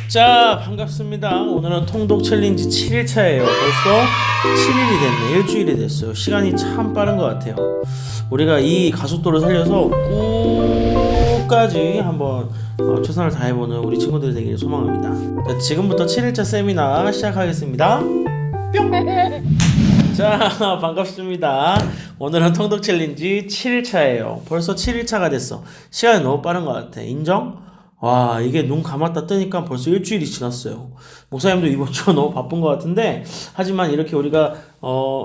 자, 반갑습니다. 오늘은 통독 챌린지 7일차예요. 벌써 7일이 됐네. 일주일이 됐어요. 시간이 참 빠른 것 같아요. 우리가 이 가속도를 살려서 끝까지 한번 최선을 다해보는 우리 친구들이 되기를 소망합니다. 자, 지금부터 7일차 세미나 시작하겠습니다. 뿅! 자, 반갑습니다. 오늘은 통독 챌린지 7일차예요. 벌써 7일차가 됐어. 시간이 너무 빠른 것 같아. 인정? 와, 이게 눈 감았다 뜨니까 벌써 일주일이 지났어요. 목사님도 이번 주가 너무 바쁜 것 같은데, 하지만 이렇게 우리가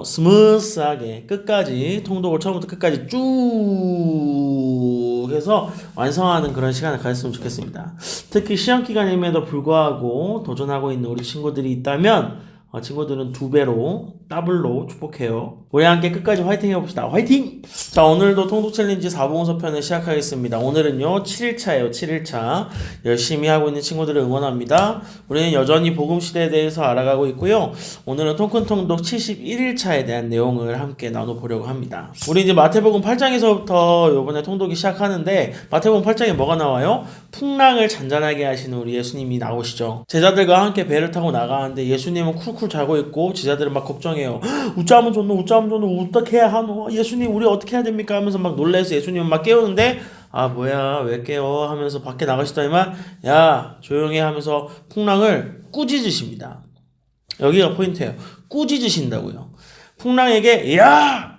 스무스하게 끝까지 통독을 처음부터 끝까지 쭉 해서 완성하는 그런 시간을 가졌으면 좋겠습니다. 특히 시험 기간임에도 불구하고 도전하고 있는 우리 친구들이 있다면 친구들은 2배로 더블로 축복해요. 우리 함께 끝까지 화이팅 해봅시다. 화이팅! 자, 오늘도 통독 챌린지 4봉서 편을 시작하겠습니다. 오늘은요 7일차예요. 7일차 열심히 하고 있는 친구들을 응원합니다. 우리는 여전히 복음시대에 대해서 알아가고 있고요. 오늘은 통큰통독 71일차에 대한 내용을 함께 나눠보려고 합니다. 우리 이제 마태복음 8장에서부터 이번에 통독이 시작하는데, 마태복음 8장에 뭐가 나와요? 풍랑을 잔잔하게 하시는 우리 예수님이 나오시죠. 제자들과 함께 배를 타고 나가는데 예수님은 쿨쿨 자고 있고 제자들은 막 걱정해요. 웃자면 좋노 어떻게 해야 하노, 예수님 우리 어떻게 해야 됩니까 하면서 막 놀라서 예수님은 막 깨우는데, 아 뭐야 왜 깨워 하면서 밖에 나가시더니만 야 조용히 하면서 풍랑을 꾸짖으십니다. 여기가 포인트예요. 꾸짖으신다고요. 풍랑에게 야야야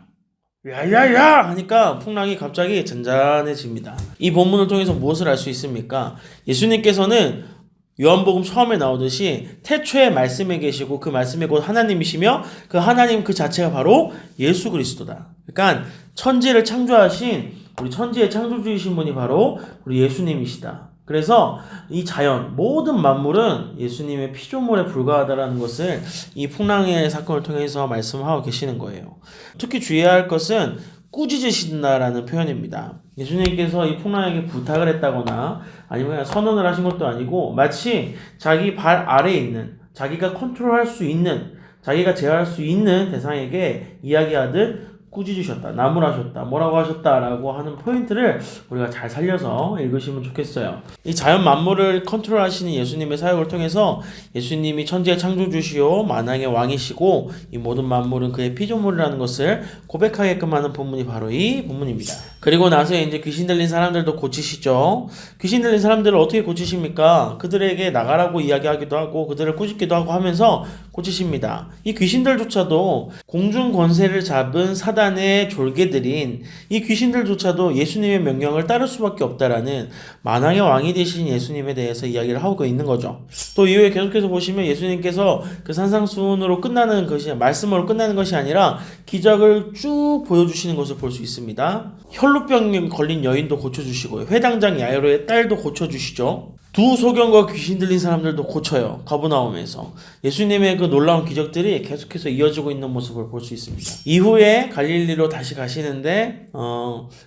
하니까 풍랑이 갑자기 잔잔해집니다. 이 본문을 통해서 무엇을 알 수 있습니까? 예수님께서는 요한복음 처음에 나오듯이 태초에 말씀에 계시고 그 말씀이 곧 하나님이시며 그 하나님 그 자체가 바로 예수 그리스도다. 그러니까 천지를 창조하신 우리 천지의 창조주이신 분이 바로 우리 예수님이시다. 그래서 이 자연 모든 만물은 예수님의 피조물에 불과하다라는 것을 이 풍랑의 사건을 통해서 말씀하고 계시는 거예요. 특히 주의해야 할 것은 꾸짖으신다라는 표현입니다. 예수님께서 이 풍랑에게 부탁을 했다거나 아니면 그냥 선언을 하신 것도 아니고, 마치 자기 발 아래에 있는, 자기가 컨트롤할 수 있는, 자기가 제어할 수 있는 대상에게 이야기하듯 꾸짖으셨다, 나무라셨다, 뭐라고 하셨다라고 하는 포인트를 우리가 잘 살려서 읽으시면 좋겠어요. 이 자연 만물을 컨트롤하시는 예수님의 사역을 통해서 예수님이 천지의 창조주시오 만왕의 왕이시고 이 모든 만물은 그의 피조물이라는 것을 고백하게끔 하는 본문이 바로 이 본문입니다. 그리고 나서 이제 귀신 들린 사람들도 고치시죠. 귀신 들린 사람들을 어떻게 고치십니까? 그들에게 나가라고 이야기하기도 하고 그들을 꾸짖기도 하고 하면서 고치십니다. 이 귀신들조차도 공중 권세를 잡은 사단의 졸개들인 이 귀신들조차도 예수님의 명령을 따를 수밖에 없다라는 만왕의 왕이 되신 예수님에 대해서 이야기를 하고 있는 거죠. 또 이후에 계속해서 보시면 예수님께서 그 산상수훈으로 끝나는 것이, 말씀으로 끝나는 것이 아니라 기적을 쭉 보여주시는 것을 볼 수 있습니다. 혈루병에 걸린 여인도 고쳐주시고요. 회당장 야이로의 딸도 고쳐주시죠. 두 소경과 귀신 들린 사람들도 고쳐요. 가버나움에서. 예수님의 그 놀라운 기적들이 계속해서 이어지고 있는 모습을 볼 수 있습니다. 이후에 갈릴리로 다시 가시는데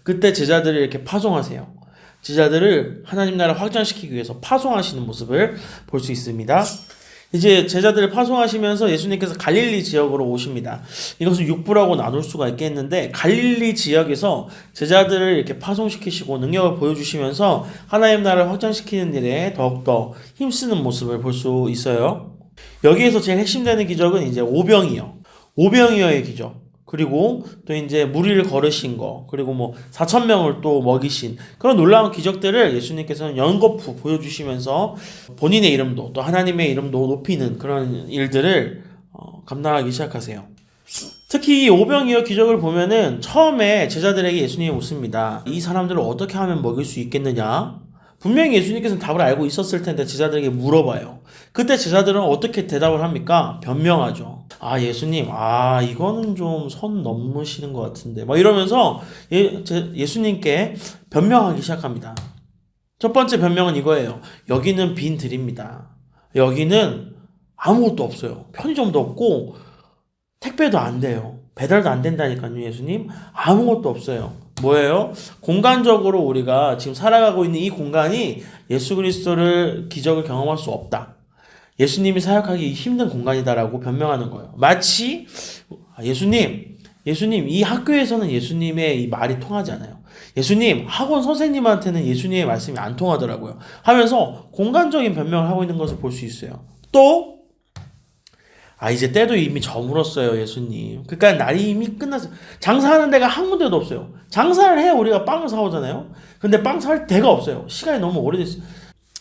그때 제자들을 이렇게 파송하세요. 제자들을 하나님 나라 확장시키기 위해서 파송하시는 모습을 볼 수 있습니다. 이제 제자들을 파송하시면서 예수님께서 갈릴리 지역으로 오십니다. 이것을 육부라고 나눌 수가 있겠는데, 갈릴리 지역에서 제자들을 이렇게 파송시키시고 능력을 보여주시면서 하나님 나라를 확장시키는 일에 더욱더 힘쓰는 모습을 볼 수 있어요. 여기에서 제일 핵심되는 기적은 이제 오병이어의 기적. 그리고 또 이제 무리를 걸으신 거, 그리고 뭐 4,000명을 또 먹이신 그런 놀라운 기적들을 예수님께서는 연거푸 보여주시면서 본인의 이름도 또 하나님의 이름도 높이는 그런 일들을 감당하기 시작하세요. 특히 이 오병이어 기적을 보면은 처음에 제자들에게 예수님이 묻습니다. 이 사람들을 어떻게 하면 먹일 수 있겠느냐? 분명히 예수님께서는 답을 알고 있었을 텐데 제자들에게 물어봐요. 그때 제자들은 어떻게 대답을 합니까? 변명하죠. 아 예수님, 이거는 좀 선 넘으시는 것 같은데 막 이러면서 예수님께 변명하기 시작합니다. 첫 번째 변명은 이거예요. 여기는 빈 들입니다. 여기는 아무것도 없어요. 편의점도 없고 택배도 안 돼요. 배달도 안 된다니까요. 예수님, 아무것도 없어요. 뭐예요? 공간적으로 우리가 지금 살아가고 있는 이 공간이 예수 그리스도를 기적을 경험할 수 없다. 예수님이 사역하기 힘든 공간이다라고 변명하는 거예요. 마치 예수님 이 학교에서는 예수님의 이 말이 통하지 않아요. 예수님, 학원 선생님한테는 예수님의 말씀이 안 통하더라고요. 하면서 공간적인 변명을 하고 있는 것을 볼 수 있어요. 또 이제 때도 이미 저물었어요, 예수님. 그러니까 날이 이미 끝났어요. 장사하는 데가 한 군데도 없어요. 장사를 해 우리가 빵을 사오잖아요. 근데 빵 살 데가 없어요. 시간이 너무 오래됐어요.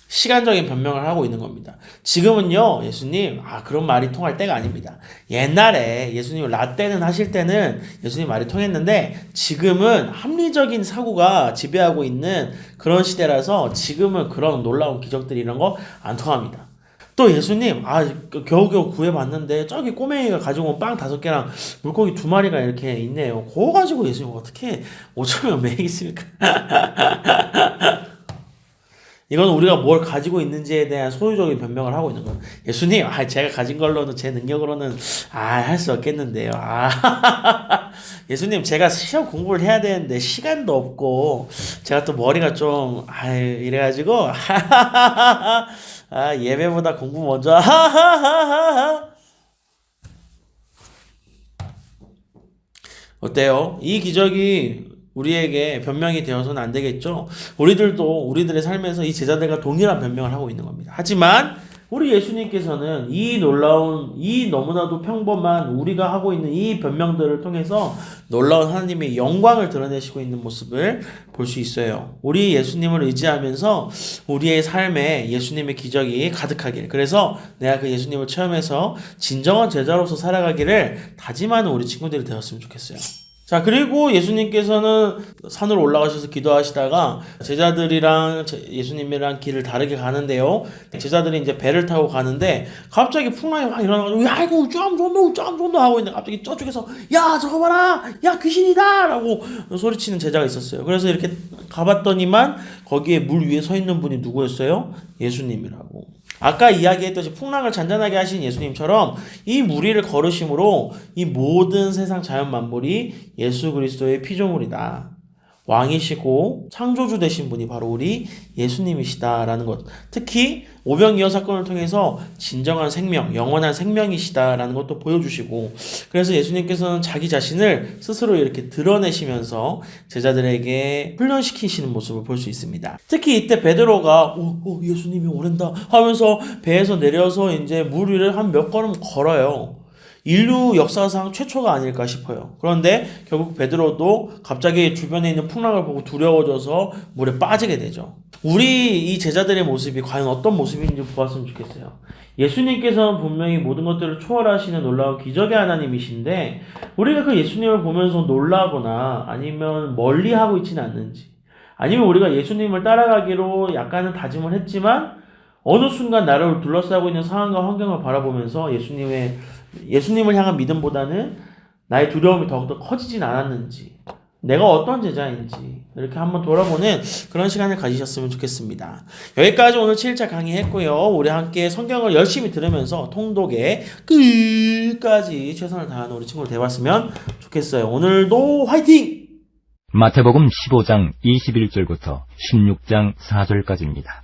시간적인 변명을 하고 있는 겁니다. 지금은요, 예수님, 그런 말이 통할 때가 아닙니다. 옛날에 예수님 라떼는 하실 때는 예수님 말이 통했는데 지금은 합리적인 사고가 지배하고 있는 그런 시대라서 지금은 그런 놀라운 기적들이 이런 거 안 통합니다. 또 예수님, 겨우겨우 구해봤는데 저기 꼬맹이가 가지고 온 빵 5개랑 물고기 2마리가 이렇게 있네요. 그거 가지고 예수님 어떻게 5,000명 먹이겠습니까? 이건 우리가 뭘 가지고 있는지에 대한 소유적인 변명을 하고 있는 거예요. 예수님, 제가 가진 걸로는 제 능력으로는 할 수 없겠는데요. 예수님, 제가 시험 공부를 해야 되는데 시간도 없고 제가 또 머리가 좀 이래가지고 예배보다 공부 먼저 어때요? 이 기적이 우리에게 변명이 되어서는 안 되겠죠? 우리들도 우리들의 삶에서 이 제자들과 동일한 변명을 하고 있는 겁니다. 하지만 우리 예수님께서는 이 놀라운, 이 너무나도 평범한 우리가 하고 있는 이 변명들을 통해서 놀라운 하나님의 영광을 드러내시고 있는 모습을 볼 수 있어요. 우리 예수님을 의지하면서 우리의 삶에 예수님의 기적이 가득하길, 그래서 내가 그 예수님을 체험해서 진정한 제자로서 살아가기를 다짐하는 우리 친구들이 되었으면 좋겠어요. 자, 그리고 예수님께서는 산으로 올라가셔서 기도하시다가 제자들이랑 예수님이랑 길을 다르게 가는데요. 제자들이 이제 배를 타고 가는데 갑자기 풍랑이 막 일어나가지고 야 이거 좀 존도 하고 있는데 갑자기 저쪽에서 야 저거 봐라 야 귀신이다 라고 소리치는 제자가 있었어요. 그래서 이렇게 가봤더니만 거기에 물 위에 서 있는 분이 누구였어요? 예수님이라고. 아까 이야기했듯이 풍랑을 잔잔하게 하신 예수님처럼 이 무리를 걸으심으로 이 모든 세상 자연 만물이 예수 그리스도의 피조물이다. 왕이시고 창조주 되신 분이 바로 우리 예수님이시다라는 것. 특히 오병이어 사건을 통해서 진정한 생명, 영원한 생명이시다라는 것도 보여주시고, 그래서 예수님께서는 자기 자신을 스스로 이렇게 드러내시면서 제자들에게 훈련시키시는 모습을 볼 수 있습니다. 특히 이때 베드로가 예수님이 오랜다 하면서 배에서 내려서 이제 물 위를 한 몇 걸음 걸어요. 인류 역사상 최초가 아닐까 싶어요. 그런데 결국 베드로도 갑자기 주변에 있는 풍랑을 보고 두려워져서 물에 빠지게 되죠. 우리 이 제자들의 모습이 과연 어떤 모습인지 보았으면 좋겠어요. 예수님께서는 분명히 모든 것들을 초월하시는 놀라운 기적의 하나님이신데 우리가 그 예수님을 보면서 놀라거나 아니면 멀리하고 있지는 않는지, 아니면 우리가 예수님을 따라가기로 약간은 다짐을 했지만 어느 순간 나를 둘러싸고 있는 상황과 환경을 바라보면서 예수님을 향한 믿음보다는 나의 두려움이 더욱더 커지진 않았는지, 내가 어떤 제자인지 이렇게 한번 돌아보는 그런 시간을 가지셨으면 좋겠습니다. 여기까지 오늘 7차 강의했고요. 우리 함께 성경을 열심히 들으면서 통독의 끝까지 최선을 다하는 우리 친구를 되었으면 좋겠어요. 오늘도 화이팅! 마태복음 15장 21절부터 16장 4절까지입니다.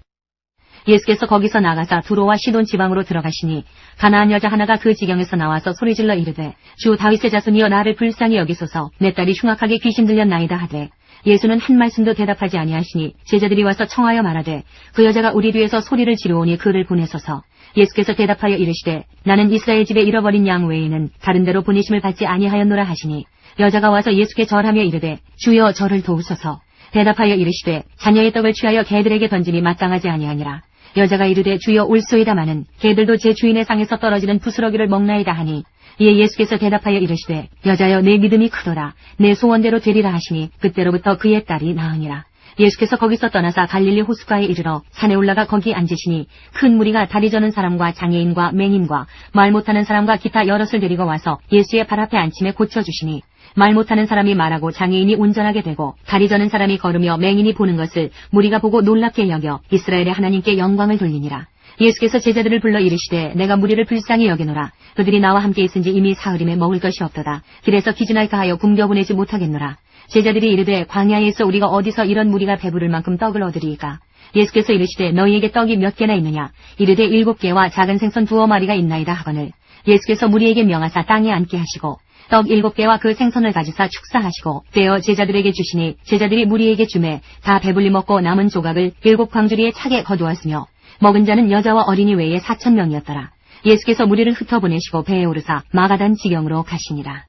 예수께서 거기서 나가사 두로와 시돈 지방으로 들어가시니 가나안 여자 하나가 그 지경에서 나와서 소리질러 이르되 주 다윗의 자손이여 나를 불쌍히 여기소서 내 딸이 흉악하게 귀신 들렸나이다 하되 예수는 한 말씀도 대답하지 아니하시니 제자들이 와서 청하여 말하되 그 여자가 우리 뒤에서 소리를 지르오니 그를 보내소서. 예수께서 대답하여 이르시되 나는 이스라엘 집에 잃어버린 양 외에는 다른 데로 보내심을 받지 아니하였노라 하시니 여자가 와서 예수께 절하며 이르되 주여 저를 도우소서. 대답하여 이르시되 자녀의 떡을 취하여 개들에게 던짐이 마땅하지 아니하니라. 여자가 이르되 주여 올소이다마는 개들도 제 주인의 상에서 떨어지는 부스러기를 먹나이다 하니 이에 예수께서 대답하여 이르시되 여자여 내 믿음이 크도다. 내 소원대로 되리라 하시니 그때로부터 그의 딸이 나으니라. 예수께서 거기서 떠나사 갈릴리 호숫가에 이르러 산에 올라가 거기 앉으시니 큰 무리가 다리 저는 사람과 장애인과 맹인과 말 못하는 사람과 기타 여럿을 데리고 와서 예수의 발 앞에 앉힘에 고쳐주시니 말 못하는 사람이 말하고 장애인이 운전하게 되고 다리 저는 사람이 걸으며 맹인이 보는 것을 무리가 보고 놀랍게 여겨 이스라엘의 하나님께 영광을 돌리니라. 예수께서 제자들을 불러 이르시되 내가 무리를 불쌍히 여기노라. 그들이 나와 함께 있은지 이미 사흘임에 먹을 것이 없도다. 길에서 기진할까 하여 굶겨보내지 못하겠노라. 제자들이 이르되 광야에서 우리가 어디서 이런 무리가 배부를 만큼 떡을 얻으리이까. 예수께서 이르시되 너희에게 떡이 몇 개나 있느냐. 이르되 7개와 작은 생선 2마리가 있나이다 하거늘. 예수께서 무리에게 명하사 땅에 앉게 하시고 떡 7개와 그 생선을 가지사 축사하시고 떼어 제자들에게 주시니 제자들이 무리에게 주매 다 배불리 먹고 남은 조각을 7 광주리에 차게 거두었으며 먹은 자는 여자와 어린이 외에 4,000명이었더라. 예수께서 무리를 흩어보내시고 배에 오르사 마가단 지경으로 가시니라.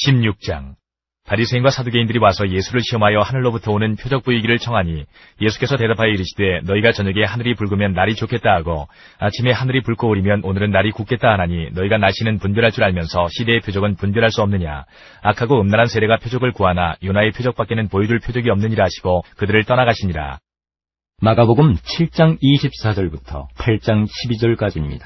16장. 바리새인과 사두개인들이 와서 예수를 시험하여 하늘로부터 오는 표적 보이기를 청하니 예수께서 대답하여 이르시되 너희가 저녁에 하늘이 붉으면 날이 좋겠다 하고 아침에 하늘이 붉고 오리면 오늘은 날이 굳겠다 하나니 너희가 날씨는 분별할 줄 알면서 시대의 표적은 분별할 수 없느냐. 악하고 음란한 세례가 표적을 구하나 요나의 표적밖에는 보여줄 표적이 없느니라 하시고 그들을 떠나가시니라. 마가복음 7장 24절부터 8장 12절까지입니다.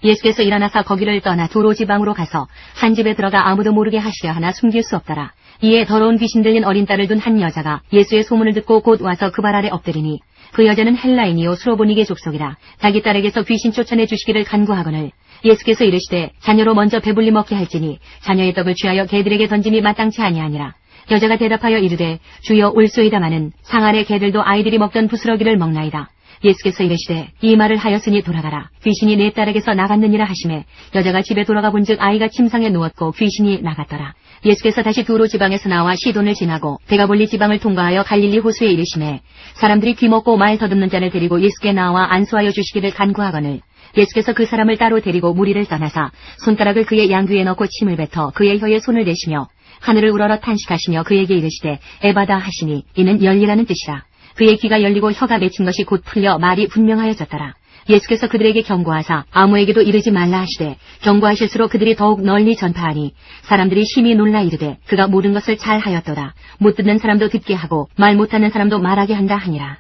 예수께서 일어나사 거기를 떠나 두로 지방으로 가서 한 집에 들어가 아무도 모르게 하시려 하나 숨길 수 없더라. 이에 더러운 귀신 들린 어린 딸을 둔 한 여자가 예수의 소문을 듣고 곧 와서 그 발 아래 엎드리니 그 여자는 헬라인이요 수로보니게 족속이라. 자기 딸에게서 귀신 쫓아내 주시기를 간구하거늘 예수께서 이르시되 자녀로 먼저 배불리 먹게 할지니 자녀의 떡을 취하여 개들에게 던짐이 마땅치 아니하니라. 여자가 대답하여 이르되 주여 올소이다마는 상 아래 개들도 아이들이 먹던 부스러기를 먹나이다. 예수께서 이르시되 이 말을 하였으니 돌아가라. 귀신이 내 딸에게서 나갔느니라 하시매 여자가 집에 돌아가 본즉 아이가 침상에 누웠고 귀신이 나갔더라. 예수께서 다시 두로 지방에서 나와 시돈을 지나고 데가볼리 지방을 통과하여 갈릴리 호수에 이르시매 사람들이 귀먹고 말 더듬는 자를 데리고 예수께 나와 안수하여 주시기를 간구하거늘 예수께서 그 사람을 따로 데리고 무리를 떠나사 손가락을 그의 양귀에 넣고 침을 뱉어 그의 혀에 손을 대시며 하늘을 우러러 탄식하시며 그에게 이르시되 에바다 하시니 이는 열리라는 뜻이라. 그의 귀가 열리고 혀가 맺힌 것이 곧 풀려 말이 분명하여졌더라. 예수께서 그들에게 경고하사 아무에게도 이르지 말라 하시되 경고하실수록 그들이 더욱 널리 전파하니 사람들이 심히 놀라 이르되 그가 모든 것을 잘 하였도다. 못 듣는 사람도 듣게 하고 말 못하는 사람도 말하게 한다 하니라.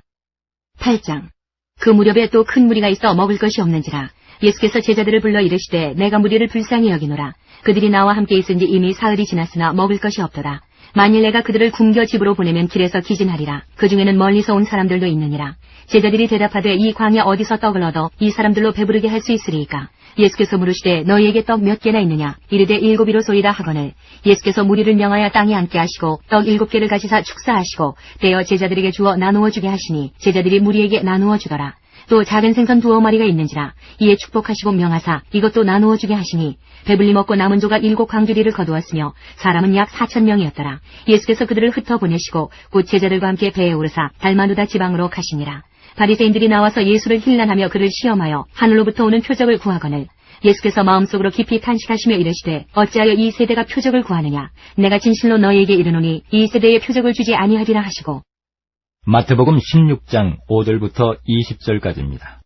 8장. 그 무렵에 또 큰 무리가 있어 먹을 것이 없는지라. 예수께서 제자들을 불러 이르시되 내가 무리를 불쌍히 여기노라. 그들이 나와 함께 있은지 이미 사흘이 지났으나 먹을 것이 없도다. 만일 내가 그들을 굶겨 집으로 보내면 길에서 기진하리라. 그 중에는 멀리서 온 사람들도 있느니라. 제자들이 대답하되 이 광야 어디서 떡을 얻어 이 사람들로 배부르게 할 수 있으리이까. 예수께서 물으시되 너희에게 떡 몇 개나 있느냐. 이르되 7이로소이다 하거늘 예수께서 무리를 명하여 땅에 앉게 하시고 떡 7개를 가지사 축사하시고 떼어 제자들에게 주어 나누어 주게 하시니 제자들이 무리에게 나누어 주더라. 또 작은 생선 2마리가 있는지라. 이에 축복하시고 명하사 이것도 나누어 주게 하시니 배불리 먹고 남은 조각 7 광주리를 거두었으며 사람은 약 4,000명이었더라. 예수께서 그들을 흩어보내시고 곧 제자들과 함께 배에 오르사 달마누다 지방으로 가시니라. 바리새인들이 나와서 예수를 힐난하며 그를 시험하여 하늘로부터 오는 표적을 구하거늘 예수께서 마음속으로 깊이 탄식하시며 이르시되 어찌하여 이 세대가 표적을 구하느냐. 내가 진실로 너희에게 이르노니 이 세대에 표적을 주지 아니하리라 하시고 마태복음 16장 5절부터 20절까지입니다.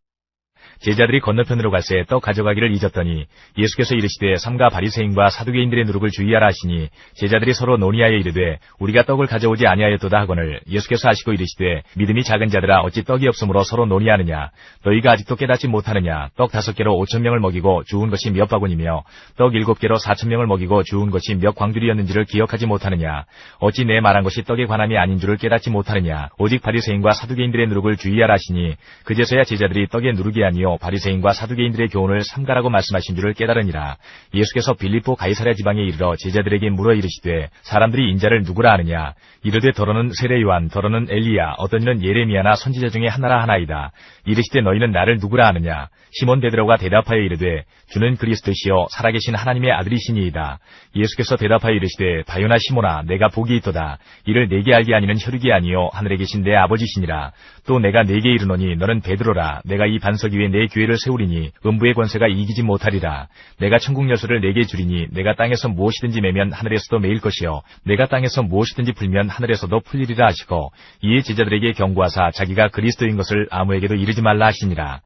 제자들이 건너편으로 갈새 떡 가져가기를 잊었더니 예수께서 이르시되 삼가 바리새인과 사두개인들의 누룩을 주의하라 하시니 제자들이 서로 논의하여 이르되 우리가 떡을 가져오지 아니하였도다 하거늘 예수께서 하시고 이르시되 믿음이 작은 자들아 어찌 떡이 없으므로 서로 논의하느냐. 너희가 아직도 깨닫지 못하느냐. 떡 5개로 5,000명을 먹이고 주운 것이 몇 바구니며 떡 7개로 4,000명을 먹이고 주운 것이 몇 광주리였는지를 기억하지 못하느냐. 어찌 내 말한 것이 떡의 관함이 아닌 줄을 깨닫지 못하느냐. 오직 바리새인과 사두개인들의 누룩을 주의하라 하시니 그제서야 제자들이 떡의 누룩이 아니요 바리새인과 사두개인들의 교훈을 삼가라고 말씀하신 줄을 깨달으니라. 예수께서 빌립보 가이사랴 지방에 이르러 제자들에게 물어 이르시되 사람들이 인자를 누구라 하느냐. 이르되 더러는 세례 요한 더러는 엘리야 어떤 이는 예레미야나 선지자 중에 하나라 하나이다. 이르시되 너희는 나를 누구라 하느냐. 시몬 베드로가 대답하여 이르되 주는 그리스도시요 살아계신 하나님의 아들이시니이다. 예수께서 대답하여 이르시되 바요나 시몬아 내가 복이 있도다. 이를 내게 알게 아니는 혈육이 아니요 하늘에 계신 내 아버지시니라. 또 내가 네게 이르노니 너는 베드로라. 내가 이 반석 위에 내 교회를 세우리니 음부의 권세가 이기지 못하리라. 내가 천국 열쇠를 내게 주리니 내가 땅에서 무엇이든지 매면 하늘에서도 매일 것이요 내가 땅에서 무엇이든지 풀면 하늘에서도 풀리리라 하시고 이에 제자들에게 경고하사 자기가 그리스도인 것을 아무에게도 이르지 말라 하시니라.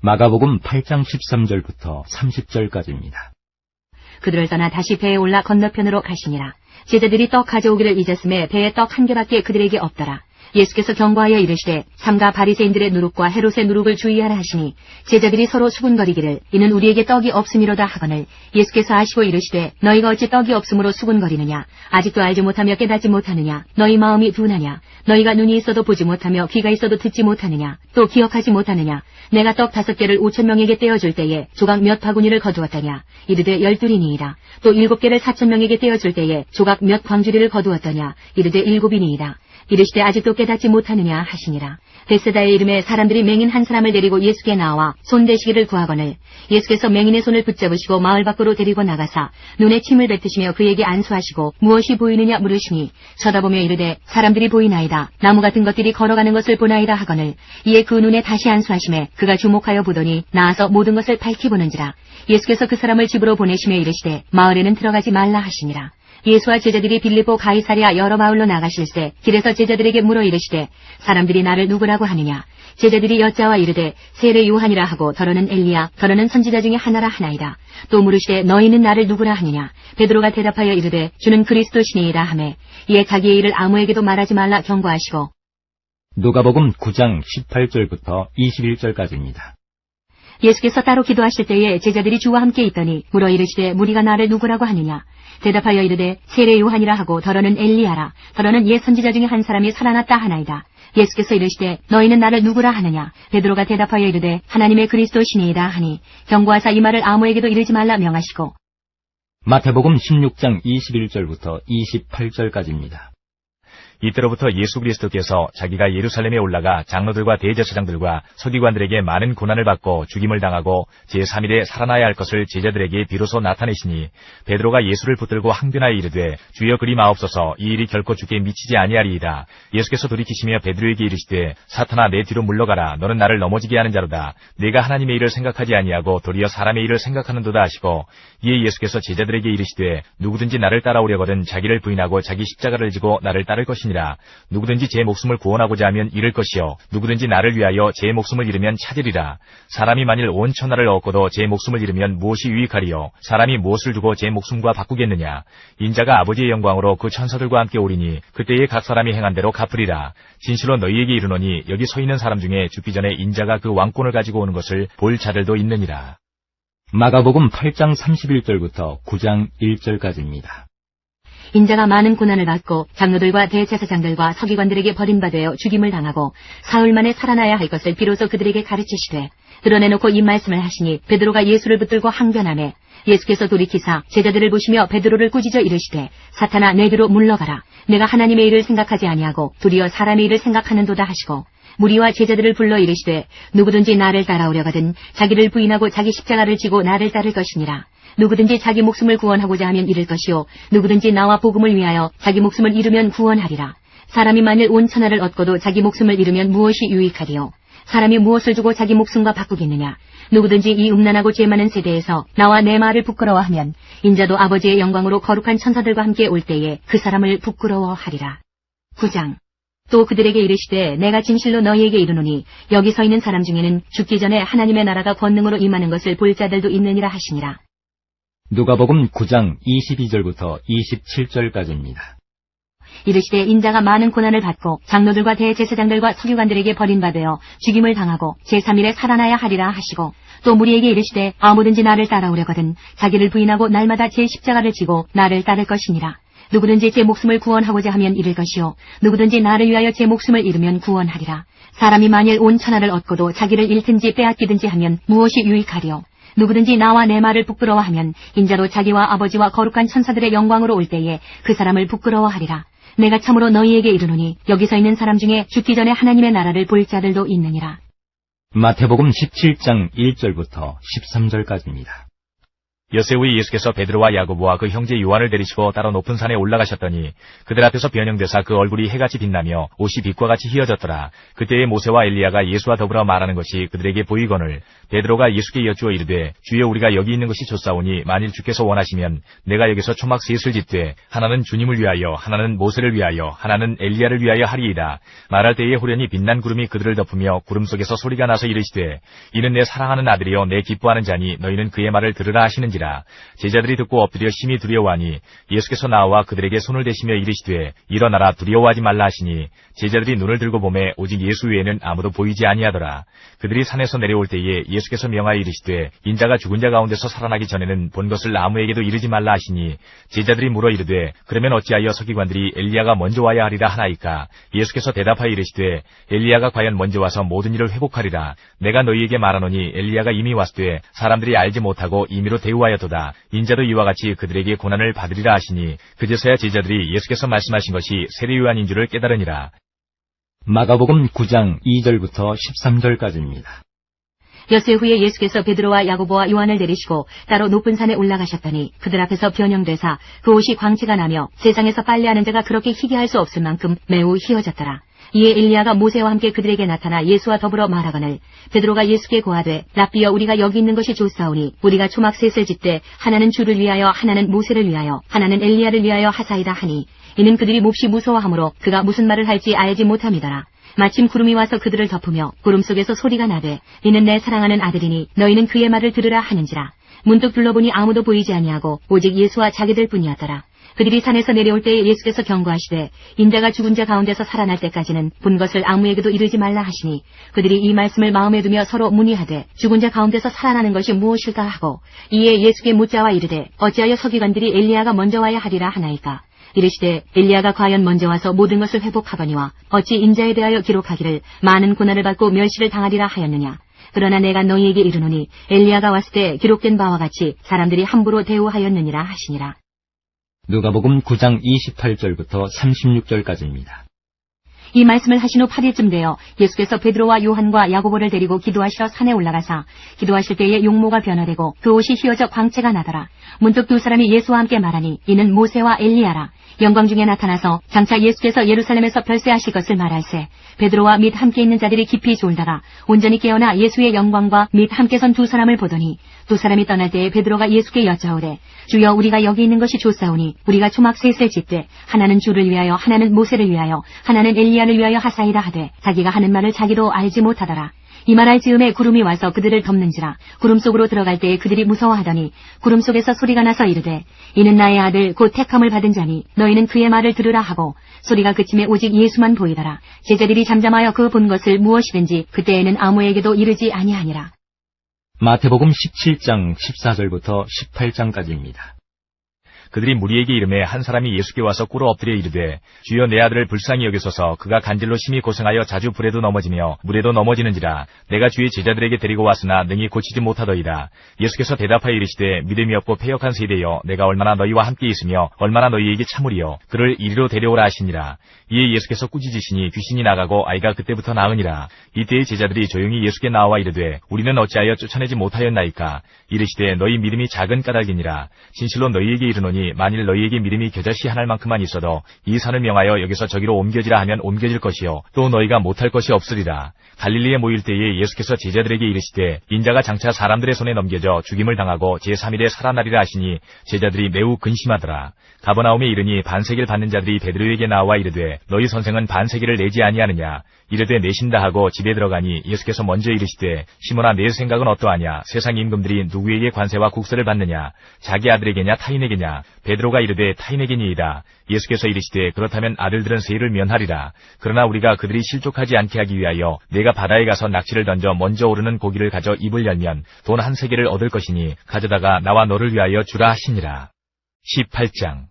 마가복음 8장 13절부터 30절까지입니다. 그들을 떠나 다시 배에 올라 건너편으로 가시니라. 제자들이 떡 가져오기를 잊었음에 배에 떡 1개밖에 그들에게 없더라. 예수께서 경고하여 이르시되 삼가 바리새인들의 누룩과 헤롯의 누룩을 주의하라 하시니 제자들이 서로 수군거리기를 이는 우리에게 떡이 없음이로다 하거늘 예수께서 아시고 이르시되 너희가 어찌 떡이 없음으로 수군거리느냐. 아직도 알지 못하며 깨닫지 못하느냐. 너희 마음이 둔하냐. 너희가 눈이 있어도 보지 못하며 귀가 있어도 듣지 못하느냐. 또 기억하지 못하느냐. 내가 떡 5개를 5,000명에게 떼어줄 때에 조각 몇 바구니를 거두었더냐. 이르되 12이니이다. 또 7개를 4,000명에게 떼어줄 때에 조각 몇 광주리를 거두었더냐. 이르되 7이니이다. 이르시되 아직도 깨닫지 못하느냐 하시니라. 베세다의 이름에 사람들이 맹인 한 사람을 데리고 예수께 나와 손대시기를 구하거늘 예수께서 맹인의 손을 붙잡으시고 마을 밖으로 데리고 나가사 눈에 침을 뱉으시며 그에게 안수하시고 무엇이 보이느냐 물으시니 쳐다보며 이르되 사람들이 보이나이다. 나무 같은 것들이 걸어가는 것을 보나이다 하거늘 이에 그 눈에 다시 안수하시매 그가 주목하여 보더니 나아서 모든 것을 밝히 보는지라. 예수께서 그 사람을 집으로 보내시며 이르시되 마을에는 들어가지 말라 하시니라. 예수와 제자들이 빌립보 가이사랴 여러 마을로 나가실세 길에서 제자들에게 물어 이르시되 사람들이 나를 누구라고 하느냐. 제자들이 여짜와 이르되 세례 요한이라 하고 더러는 엘리야 더러는 선지자 중에 하나라 하나이다. 또 물으시되 너희는 나를 누구라 하느냐. 베드로가 대답하여 이르되 주는 그리스도시니이다 하매 이에 자기의 일을 아무에게도 말하지 말라 경고하시고. 누가복음 9장 18절부터 21절까지입니다. 예수께서 따로 기도하실 때에 제자들이 주와 함께 있더니 물어 이르시되 무리가 나를 누구라고 하느냐. 대답하여 이르되 세례 요한이라 하고 더러는 엘리야라 더러는 옛 선지자 중에 한 사람이 살아났다 하나이다. 예수께서 이르시되 너희는 나를 누구라 하느냐. 베드로가 대답하여 이르되 하나님의 그리스도시니이다 하니 경고하사 이 말을 아무에게도 이르지 말라 명하시고. 마태복음 16장 21절부터 28절까지입니다. 이때로부터 예수 그리스도께서 자기가 예루살렘에 올라가 장로들과 대제사장들과 서기관들에게 많은 고난을 받고 죽임을 당하고 제3일에 살아나야 할 것을 제자들에게 비로소 나타내시니 베드로가 예수를 붙들고 항변하여 이르되 주여 그리 마옵소서 이 일이 결코 주께 미치지 아니하리이다. 예수께서 돌이키시며 베드로에게 이르시되 사탄아 내 뒤로 물러가라. 너는 나를 넘어지게 하는 자로다. 내가 하나님의 일을 생각하지 아니하고 도리어 사람의 일을 생각하는도다 하시고 이에 예수께서 제자들에게 이르시되 누구든지 나를 따라오려거든 자기를 부인하고 자기 십자가를 지고 나를 따를 것이니라. 누구든지 제 목숨을 구원하고자 하면 잃을 것이요 누구든지 나를 위하여 제 목숨을 잃으면 찾으리라. 사람이 만일 온 천하를 얻고도 제 목숨을 잃으면 무엇이 유익하리요. 사람이 무엇을 두고 제 목숨과 바꾸겠느냐. 인자가 아버지의 영광으로 그 천사들과 함께 오리니 그때에 각 사람이 행한 대로 갚으리라. 진실로 너희에게 이르노니 여기 서 있는 사람 중에 죽기 전에 인자가 그 왕권을 가지고 오는 것을 볼 자들도 있느니라. 마가복음 8장 31절부터 9장 1절까지입니다. 인자가 많은 고난을 받고 장로들과 대제사장들과 서기관들에게 버림받아 죽임을 당하고 사흘 만에 살아나야 할 것을 비로소 그들에게 가르치시되 드러내놓고 이 말씀을 하시니 베드로가 예수를 붙들고 항변하매 예수께서 돌이키사 제자들을 보시며 베드로를 꾸짖어 이르시되 사탄아 내 뒤로 물러가라. 내가 하나님의 일을 생각하지 아니하고 도리어 사람의 일을 생각하는도다 하시고 무리와 제자들을 불러 이르시되 누구든지 나를 따라오려거든 자기를 부인하고 자기 십자가를 지고 나를 따를 것이니라. 누구든지 자기 목숨을 구원하고자 하면 잃을 것이요 누구든지 나와 복음을 위하여 자기 목숨을 잃으면 구원하리라. 사람이 만일 온 천하를 얻고도 자기 목숨을 잃으면 무엇이 유익하리요. 사람이 무엇을 주고 자기 목숨과 바꾸겠느냐. 누구든지 이 음란하고 죄 많은 세대에서 나와 내 말을 부끄러워하면 인자도 아버지의 영광으로 거룩한 천사들과 함께 올 때에 그 사람을 부끄러워하리라. 9장. 또 그들에게 이르시되 내가 진실로 너희에게 이르노니 여기 서 있는 사람 중에는 죽기 전에 하나님의 나라가 권능으로 임하는 것을 볼 자들도 있느니라 하시니라. 누가복음 9장 22절부터 27절까지입니다. 이르시되 인자가 많은 고난을 받고 장로들과 대제사장들과 서기관들에게 버림받아 죽임을 당하고 제3일에 살아나야 하리라 하시고 또 무리에게 이르시되 아무든지 나를 따라오려거든 자기를 부인하고 날마다 제 십자가를 지고 나를 따를 것이니라. 누구든지 제 목숨을 구원하고자 하면 잃을 것이요 누구든지 나를 위하여 제 목숨을 잃으면 구원하리라. 사람이 만일 온 천하를 얻고도 자기를 잃든지 빼앗기든지 하면 무엇이 유익하리요. 누구든지 나와 내 말을 부끄러워하면 인자도 자기와 아버지와 거룩한 천사들의 영광으로 올 때에 그 사람을 부끄러워하리라. 내가 참으로 너희에게 이르노니 여기 서 있는 사람 중에 죽기 전에 하나님의 나라를 볼 자들도 있느니라. 마태복음 17장 1절부터 13절까지입니다. 엿새 후에 예수께서 베드로와 야고보와 그 형제 요한을 데리시고 따로 높은 산에 올라가셨더니 그들 앞에서 변형되사 그 얼굴이 해같이 빛나며 옷이 빛과 같이 희어졌더라. 그때에 모세와 엘리야가 예수와 더불어 말하는 것이 그들에게 보이거늘 베드로가 예수께 여쭈어 이르되 주여 우리가 여기 있는 것이 좋사오니 만일 주께서 원하시면 내가 여기서 초막 셋을 짓되 하나는 주님을 위하여 하나는 모세를 위하여 하나는 엘리야를 위하여 하리이다. 말할 때에 호련히 빛난 구름이 그들을 덮으며 구름 속에서 소리가 나서 이르시되 이는 내 사랑하는 아들이여 내 기뻐하는 자니 너희는 그의 말을 들으라 하시는지라. 제자들이 듣고 엎드려 심히 두려워하니 예수께서 나와 그들에게 손을 대시며 이르시되 일어나라 두려워하지 말라 하시니 제자들이 눈을 들고 보매 오직 예수 외에는 아무도 보이지 아니하더라. 그들이 산에서 내려올 때에 예수께서 명하여 이르시되 인자가 죽은 자 가운데서 살아나기 전에는 본 것을 아무에게도 이르지 말라 하시니 제자들이 물어 이르되 그러면 어찌하여 서기관들이 엘리야가 먼저 와야 하리라 하나이까. 예수께서 대답하여 이르시되 엘리야가 과연 먼저 와서 모든 일을 회복하리라. 내가 너희에게 말하노니 엘리야가 이미 왔되 사람들이 알지 못하고 임의로 대우하여 고하였도다. 인자도 이와 같이 그들에게 고난을 받으리라 하시니 그제서야 제자들이 예수께서 말씀하신 것이 세례 요한인 줄을 깨달으니라. 마가복음 9장 2절부터 13절까지입니다. 엿새 후에 예수께서 베드로와 야고보와 요한을 데리시고 따로 높은 산에 올라가셨더니 그들 앞에서 변형되사 그 옷이 광채가 나며 세상에서 빨래하는 자가 그렇게 희게 할 수 없을 만큼 매우 희어졌더라. 이에 엘리야가 모세와 함께 그들에게 나타나 예수와 더불어 말하거늘 베드로가 예수께 고하되 랍비여 우리가 여기 있는 것이 좋사오니 우리가 초막 셋을 짓되 하나는 주를 위하여 하나는 모세를 위하여 하나는 엘리야를 위하여 하사이다 하니 이는 그들이 몹시 무서워하므로 그가 무슨 말을 할지 알지 못함이더라. 마침 구름이 와서 그들을 덮으며 구름 속에서 소리가 나되 이는 내 사랑하는 아들이니 너희는 그의 말을 들으라 하는지라. 문득 둘러보니 아무도 보이지 아니하고 오직 예수와 자기들 뿐이었더라. 그들이 산에서 내려올 때에 예수께서 경고하시되 인자가 죽은 자 가운데서 살아날 때까지는 본 것을 아무에게도 이르지 말라 하시니 그들이 이 말씀을 마음에 두며 서로 문의하되 죽은 자 가운데서 살아나는 것이 무엇일까 하고 이에 예수께 묻자와 이르되 어찌하여 서기관들이 엘리야가 먼저 와야 하리라 하나이까. 이르시되 엘리야가 과연 먼저 와서 모든 것을 회복하거니와 어찌 인자에 대하여 기록하기를 많은 고난을 받고 멸시를 당하리라 하였느냐. 그러나 내가 너희에게 이르노니 엘리야가 왔을 때 기록된 바와 같이 사람들이 함부로 대우하였느니라 하시니라. 누가복음 9장 28절부터 36절까지입니다. 이 말씀을 하신 후 8일쯤 되어 예수께서 베드로와 요한과 야고보를 데리고 기도하시러 산에 올라가사 기도하실 때에 용모가 변화되고 그 옷이 휘어져 광채가 나더라. 문득 두 사람이 예수와 함께 말하니 이는 모세와 엘리야라. 영광 중에 나타나서 장차 예수께서 예루살렘에서 별세하실 것을 말할세. 베드로와 및 함께 있는 자들이 깊이 졸다가 온전히 깨어나 예수의 영광과 및 함께 선 두 사람을 보더니 두 사람이 떠날 때에 베드로가 예수께 여짜오되 주여 우리가 여기 있는 것이 좋사오니 우리가 초막 셋을 짓되 하나는 주를 위하여 하나는 모세를 위하여 하나는 엘리야를 위하여 하사이다 하되 자기가 하는 말을 자기도 알지 못하더라. 이 말할 즈음에 구름이 와서 그들을 덮는지라. 구름 속으로 들어갈 때에 그들이 무서워하더니 구름 속에서 소리가 나서 이르되 이는 나의 아들 곧 택함을 받은 자니 너희는 그의 말을 들으라 하고 소리가 그침에 오직 예수만 보이더라. 제자들이 잠잠하여 그 본 것을 무엇이든지 그때에는 아무에게도 이르지 아니하니라. 마태복음 17장 14절부터 18장까지입니다. 그들이 무리에게 이르매 한 사람이 예수께 와서 꿇어 엎드려 이르되 주여 내 아들을 불쌍히 여기소서 그가 간질로 심히 고생하여 자주 불에도 넘어지며 물에도 넘어지는지라. 내가 주의 제자들에게 데리고 왔으나 능히 고치지 못하더이다. 예수께서 대답하여 이르시되 믿음이 없고 패역한 세대여 내가 얼마나 너희와 함께 있으며 얼마나 너희에게 참으리요. 그를 이리로 데려오라 하시니라. 이에 예수께서 꾸짖으시니 귀신이 나가고 아이가 그때부터 나으니라. 이때의 제자들이 조용히 예수께 나와 이르되 우리는 어찌하여 쫓아내지 못하였나이까. 이르시되 너희 믿음이 작은 까닭이니라. 진실로 너희에게 이르노니 만일 너희에게 믿음이 겨자씨 한 알만큼만 있어도 이 산을 명하여 여기서 저기로 옮겨지라 하면 옮겨질 것이요 또 너희가 못할 것이 없으리라. 갈릴리에 모일 때에 예수께서 제자들에게 이르시되 인자가 장차 사람들의 손에 넘겨져 죽임을 당하고 제3일에 살아나리라 하시니 제자들이 매우 근심하더라. 가버나움에 이르니 반세기를 받는 자들이 베드로에게 나와 이르되 너희 선생은 반세기를 내지 아니하느냐. 이르되 내신다 하고 집에 들어가니 예수께서 먼저 이르시되 시몬아 내 생각은 어떠하냐. 세상 임금들이 누구에게 관세와 국세를 받느냐. 자기 아들에게냐 타인에게냐. 베드로가 이르되 타인에게니이다. 예수께서 이르시되 그렇다면 아들들은 세를 면하리라. 그러나 우리가 그들이 실족하지 않게 하기 위하여 내가 바다에 가서 낚시를 던져 먼저 오르는 고기를 가져 입을 열면 돈 한 세겔을 얻을 것이니 가져다가 나와 너를 위하여 주라 하시니라. 18장.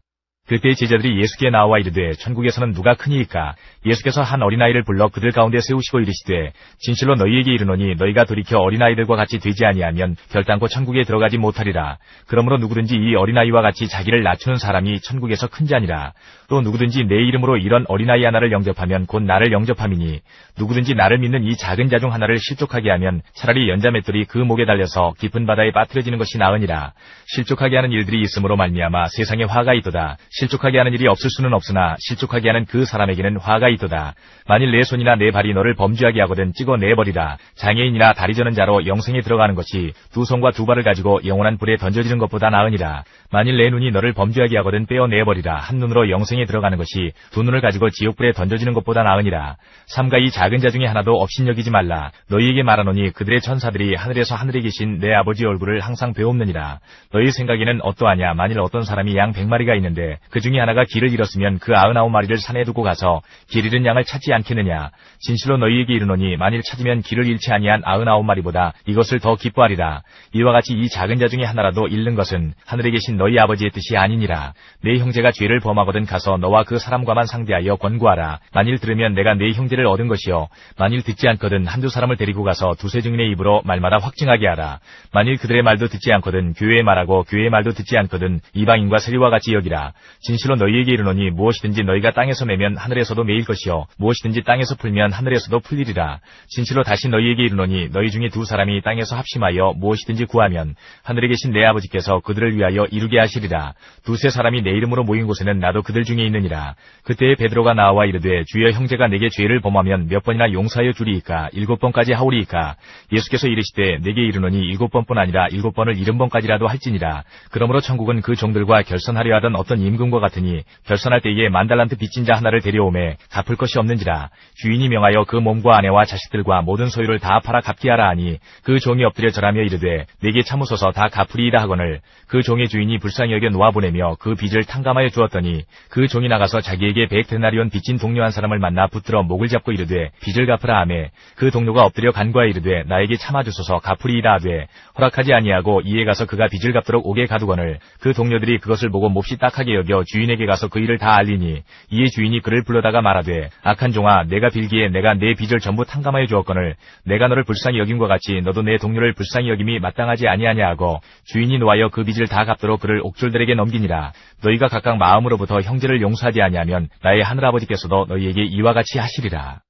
그때 제자들이 예수께 나와 이르되 천국에서는 누가 크니이까. 예수께서 한 어린아이를 불러 그들 가운데 세우시고 이르시되 진실로 너희에게 이르노니 너희가 돌이켜 어린아이들과 같이 되지 아니하면 결단코 천국에 들어가지 못하리라. 그러므로 누구든지 이 어린아이와 같이 자기를 낮추는 사람이 천국에서 큰 자니라. 또 누구든지 내 이름으로 이런 어린아이 하나를 영접하면 곧 나를 영접함이니 누구든지 나를 믿는 이 작은 자 중 하나를 실족하게 하면 차라리 연자맷돌이 그 목에 달려서 깊은 바다에 빠뜨려지는 것이 나으니라. 실족하게 하는 일들이 있으므로 말미암아 세상에 화가 있도다. 실족하게 하는 일이 없을 수는 없으나 실족하게 하는 그 사람에게는 화가 있도다. 만일 내 손이나 내 발이 너를 범죄하게 하거든 찍어 내버리라. 장애인이나 다리 저는 자로 영생에 들어가는 것이 두 손과 두 발을 가지고 영원한 불에 던져지는 것보다 나으니라. 만일 내 눈이 너를 범죄하게 하거든 빼어 내버리라. 한 눈으로 영생에 들어가는 것이 두 눈을 가지고 지옥불에 던져지는 것보다 나으니라. 삼가 이 작은 자 중에 하나도 업신여기지 말라. 너희에게 말하노니 그들의 천사들이 하늘에서 하늘에 계신 내 아버지 얼굴을 항상 배옵느니라. 너희 생각에는 어떠하냐. 만일 어떤 사람이 양 100마리가 있는데 그 중에 하나가 길을 잃었으면 그 99마리를 산에 두고 가서 길 잃은 양을 찾지 않겠느냐. 진실로 너희에게 이르노니 만일 찾으면 길을 잃지 아니한 99마리보다 이것을 더 기뻐하리라. 이와 같이 이 작은 자 중에 하나라도 잃는 것은 하늘에 계신 너희 아버지의 뜻이 아니니라. 내 형제가 죄를 범하거든 가서 너와 그 사람과만 상대하여 권고하라. 만일 들으면 내가 내 형제를 얻은 것이요 만일 듣지 않거든 한두 사람을 데리고 가서 두세 증인의 입으로 말마다 확증하게 하라. 만일 그들의 말도 듣지 않거든 교회의 말하고 교회의 말도 듣지 않거든 이방인과 세리와 같이 여기라. 진실로 너희에게 이르노니 무엇이든지 너희가 땅에서 매면 하늘에서도 매일 것이요 무엇이든지 땅에서 풀면 하늘에서도 풀리리라. 진실로 다시 너희에게 이르노니 너희 중에 두 사람이 땅에서 합심하여 무엇이든지 구하면 하늘에 계신 내 아버지께서 그들을 위하여 이루게 하시리라. 두세 사람이 내 이름으로 모인 곳에는 나도 그들 중에 있느니라. 그때에 베드로가 나와 이르되 주여 형제가 내게 죄를 범하면 몇 번이나 용서하여 주리이까 7번까지 하오리이까. 예수께서 이르시되 내게 이르노니 7번뿐 아니라 7번을 70번까지라도 할지니라. 그러므로 천국은 그 종들과 결선하려 하던 어떤 임금과 같으니 결선할 때에 10,000달란트 빚진 자 하나를 데려오매 갚을 것이 없는지라. 주인이 명하여 그 몸과 아내와 자식들과 모든 소유를 다 팔아 갚게 하라 하니 그 종이 엎드려 절하며 이르되 내게 참으소서 다 갚으리이다 하거늘 그 종의 주인이 불쌍히 여겨 놓아보내며 그 빚을 탕감하여 주었더니 그 종이 나가서 자기에게 100데나리온 빚진 동료 한 사람을 만나 붙들어 목을 잡고 이르되 빚을 갚으라 하매 그 동료가 엎드려 간구하여 이르되 나에게 참아주소서 갚으리이다 하되 허락하지 아니하고 이에 가서 그가 빚을 갚도록 옥에 가두거늘 그 동료들이 그것을 보고 몹시 딱하게 여겨 주인에게 가서 그 일을 다 알리니 이에 주인이 그를 불러다가 말하되 악한 종아 내가 빌기에 내가 내 빚을 전부 탕감하여 주었거늘 내가 너를 불쌍히 여김과 같이 너도 내 동료를 불쌍히 여김이 마땅하지 아니하냐 하고 주인이 노하여 그 빚을 다 갚도록 그를 옥졸들에게 넘기니라. 너희가 각각 마음으로부터 형제를 용서하지 아니하면 나의 하늘아버지께서도 너희에게 이와 같이 하시리라.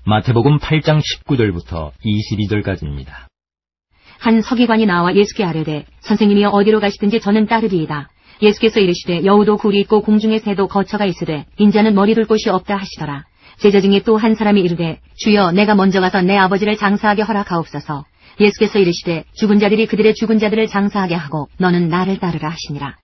마태복음 8장 19절부터 22절까지입니다. 한 서기관이 나와 예수께 아뢰되 선생님이여 어디로 가시든지 저는 따르리이다. 예수께서 이르시되 여우도 굴이 있고 공중의 새도 거처가 있으되 인자는 머리 둘 곳이 없다 하시더라. 제자 중에 또 한 사람이 이르되 주여 내가 먼저 가서 내 아버지를 장사하게 허락하옵소서. 예수께서 이르시되 죽은 자들이 그들의 죽은 자들을 장사하게 하고 너는 나를 따르라 하시니라.